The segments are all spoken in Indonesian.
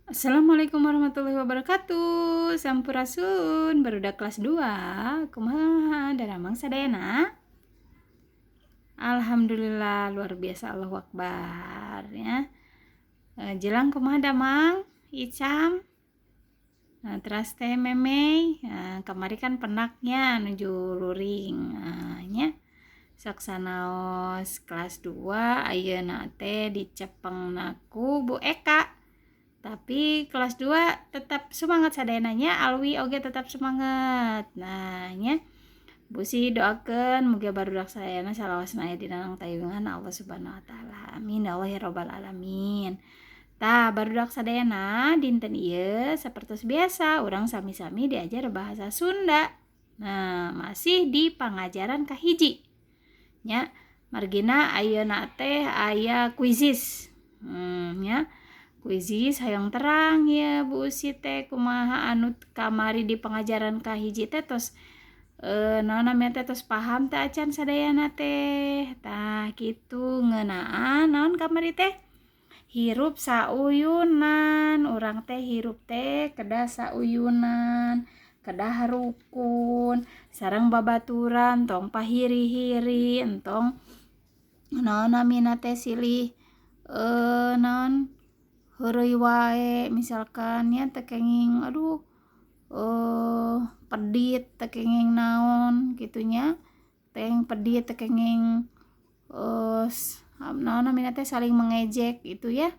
Assalamualaikum warahmatullahi wabarakatuh. Sampurasun, barudak kelas 2. Kumaha daramang sadayana? Alhamdulillah luar biasa, Allahu Akbar ya. Jelang kumaha damang Icam. Nah, teras teh memei. Kamari kan penaknya nuju luring. Nya saksanaos kelas 2 ayeuna teh dicepeng naku Bu Eka. Tapi kelas 2 tetap semangat sadananya, Alwi oge tetap semangat. Nah nya Busi doakeun muga barudak sadayana salawasna aya dina tayungan Allah Subhanahu wa taala. Amin ya Allah ya rabbal alamin. Tah barudak sadayana dinten ieu sapertos biasa urang sami-sami diajar bahasa Sunda. Nah, masih di pangajaran kahiji. Nya margina ayeuna teh aya kuisis. Nya kuisis hayang terang ya Bu Usi teh kumaha anu kamari di pengajaran kahiji teh tos naon namanya teh tos paham teh acan sadayana teh. Tah kitu ngeunaan naon kamari teh hirup sauyunan, urang teh hirup teh kedah sauyunan, kedah rukun, sareng babaturan tong pahiri-hiri entong naon namina teh silih naon heureuy wae misalkan ya teu kenging pedit teu kenging naon gitunya teng pedit teu kenging naon namina teh saling mengejek itu ya.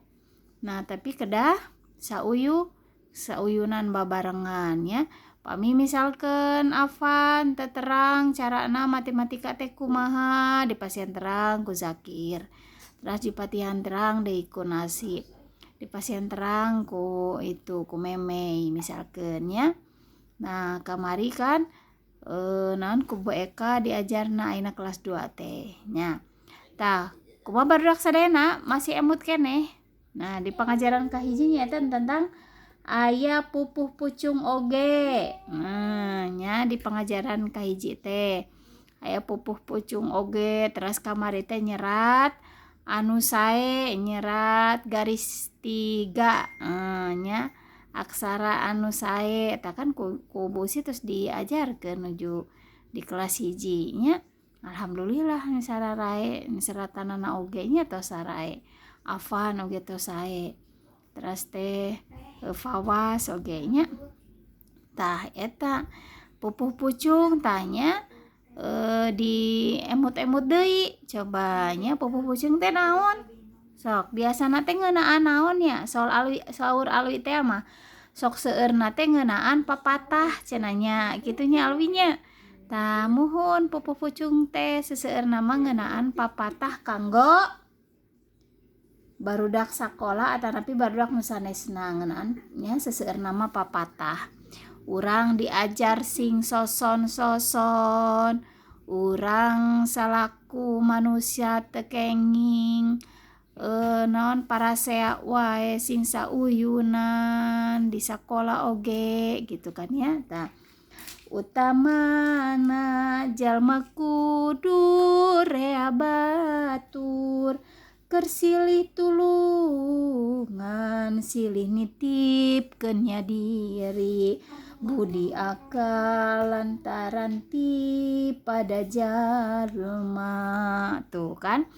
Nah tapi kedah sauyunan babarengan ya. Pami misalkan Afan teu terang carana matematika teh kumaha dipasieun terang ku Zakir, terus dipatihan terang deui ku Nasib, dipasieun terang ku Memei misalkan ya. Nah kamari kan naon ku Bu Eka diajarna ayeuna kelas 2 teh nya. Tah kumaha barudak sadayana masih emut keneh. Nah di pengajaran kahiji nya eta tentang aya pupuh pucung oge. Nah nya di pengajaran kahiji teh aya pupuh pucung oge, terus kamari teh nyerat anu sae, nyerat garis 3 nya aksara anu sae eta kan ku Busi terus diajarkeun nuju di kelas 1 nya. Alhamdulillah nu sararae seratanana oge nya tos sarae. Afan oge tos sae. Terus teh Fawas oge nya. Tah eta pupuh pucung tanya di emut-emut deui cobanya pupuh pucung teh naon sok biasana teh ngeunaan naon ya saur Alwi teh mah sok seueurna teh ngeunaan papatah cenanya gitunya Alwinya. Tah muhun pupuh pucung teh seseueurna mah ngeunaan papatah kanggo barudak sakola atanapi barudak nu sanesna ngeunaan nya seseueurna mah papatah. Urang diajar sing soson-soson, urang salaku manusia teu kenging naon parasea wae sing sauyunan di sakola oge gitu kan ya. Tah utamana jalma kudu rea batur keur silih tulungan silih nitipkeun nya diri budi akal lantaran ti pada jalma tuh kan.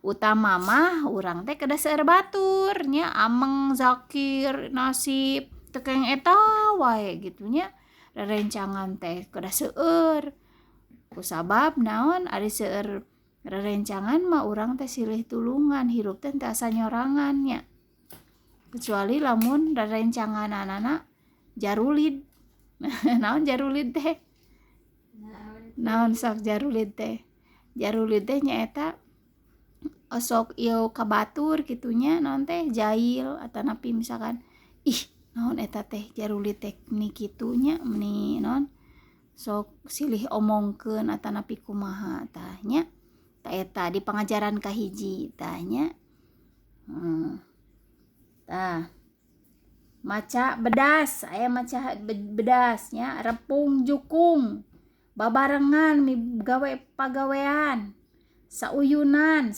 Utama mah urang teh kedah seueur batur nya Ameng, Zakir, Nasib teu kenging eta wae gitunya. Rerencangan teh kedah seueur kusabab naon ari seueur rerencangan mah urang teh silih tulungan hirup teh teu asa nyorangan nya. Kecuali lamun rerencanganana jarulid. Naon jarulid teh? Naon sok jarulid teh? Jarulid teh nyaeta sok ieu ka batur gitunya naon teh jail atanapi misalkan ih naon eta teh jarulid teh ni kitunya meni naon sok silih omongkeun atanapi kumaha tah nya. Tah eta di pengajaran kahiji tah nya. Tah maca bedas aya maca bedasnya repung jukung babarengan gawe pagawean sauyunan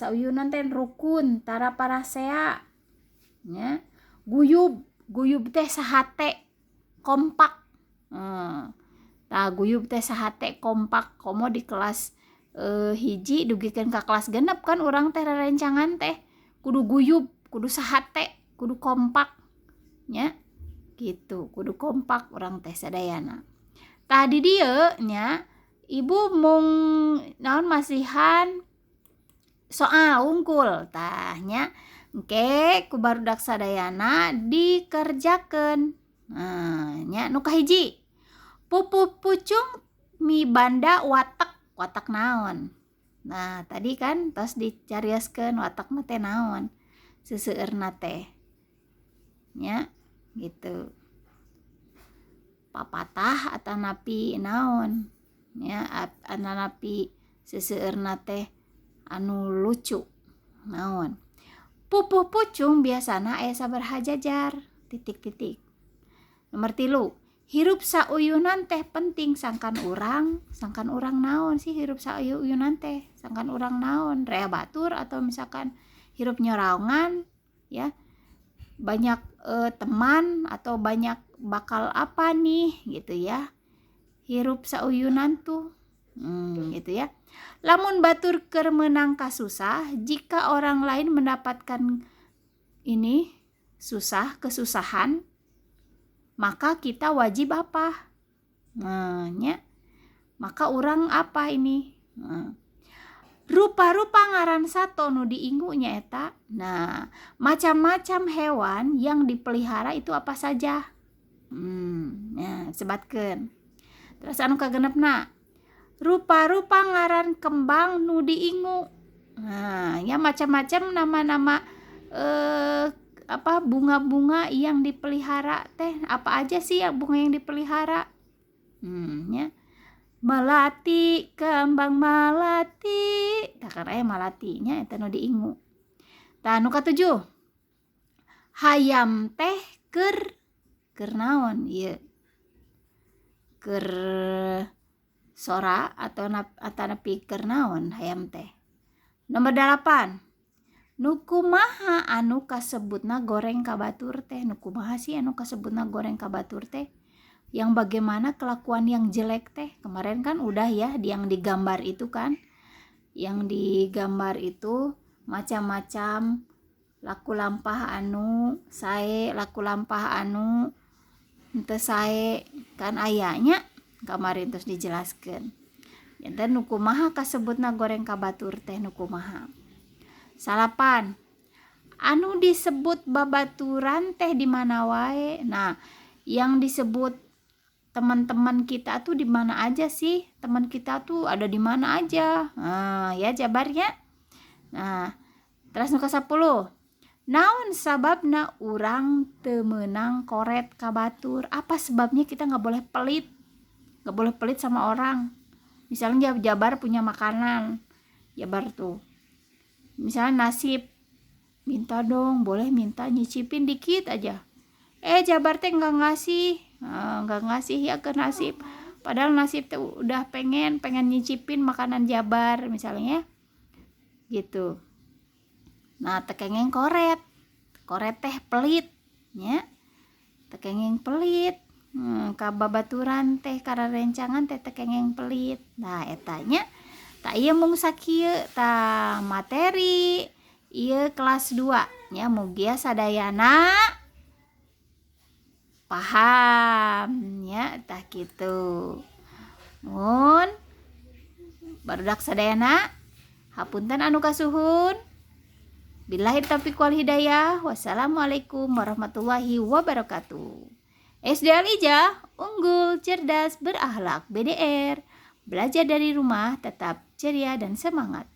teh rukun tara parasea nya guyub guyub teh sahate kompak. Tah guyub teh sahate kompak komo di kelas hiji dugikeun ka kelas genep kan urang teh rerencangan teh kudu guyub, kudu sahate, kudu kompak nya gitu, kudu kompak urang teh sadayana. Tah di dieu nya ibu mung naon masihan soal unggul tahnya engke ku barudak sadayana dikerjakeun. Nya nu kahiji pupuh pucung mi banda watak naon. Nah tadi kan tos dicarioskeun watak teh naon seseueurna teh nya gitu, papatah atanapi naon nya atanapi seseueurna teh anu lucu naon. Pupuh pucung biasana aya sabaraha jajar titik-titik. Nomor 3 hirup sauyunan teh penting sangkan urang naon sih hirup sauyunan teh sangkan urang naon rea batur atau misalkan hirup nyoraongan ya banyak teman atau banyak bakal apa nih gitu ya hirup sauyunan tuh gitu ya. Lamun batur keur meunang kasusah jika orang lain mendapatkan ini kesusahan maka kita wajib apa? Nya maka urang apa ini? Rupa-rupa ngaran sato nu diinggu nya eta. Nah, macam-macam hewan yang dipelihara itu apa saja? Nah, sebatkeun. Terus anu kagenepna rupa-rupa ngaran kembang nu diingu. Nah, ya macam-macam nama-nama bunga-bunga yang dipelihara teh apa aja sih ya bunga yang dipelihara? Ya. Melati, kembang malati. Tah karena malatinya eta nu diingu. Tah nu katujuh. Hayam teh keur naon ieu? Keur sora atau atanapi keur naon hayam teh. Nomor 8. Nu kumaha anu kasebutna goreng ka batur teh? Nu kumaha sih anu kasebutna goreng ka batur teh? Yang bagaimana kelakuan yang jelek teh? Kemarin kan udah ya yang digambar itu kan. Yang digambar itu macam-macam laku lampah anu sae, laku lampah anu henteu sae kan ayanya kemarin terus dijelaskeun. Ente nu kumaha kasebutna goreng ka batur teh nu kumaha. 8. Anu disebut babaturan teh di mana wae? Nah, yang disebut teman-teman kita tuh di mana aja sih? Teman kita tuh ada di mana aja? Ya jabarnya. Nah, terus nu ka-10. Naon sababna urang teu meunang koret ka batur? Apa sebabnya kita enggak boleh pelit? Enggak boleh pelit sama orang. Misalnya Jabar punya makanan. Jabar tuh. Misalnya nasib, minta dong, boleh minta nyicipin dikit aja. Jabar teh enggak ngasih ya ke nasib. Padahal nasib teh udah pengen nyicipin makanan Jabar misalnya. Gitu. Nah, tekengeng koret teh pelit nya. Tekengeng pelit. Ka babaturan teh kararencangan teh tekengeng pelit. Nah, etanya tak ieu mung sakieu tah materi ieu kelas 2 nya mugia sadayana paham nya tah kitu. Mun barudak sadayana hapunten anu kasuhun. Billahi taufiq wal hidayah. Wassalamualaikum warahmatullahi wabarakatuh. SD Al-Ijah, unggul, cerdas, berakhlak, BDR. Belajar dari rumah, tetap ceria dan semangat.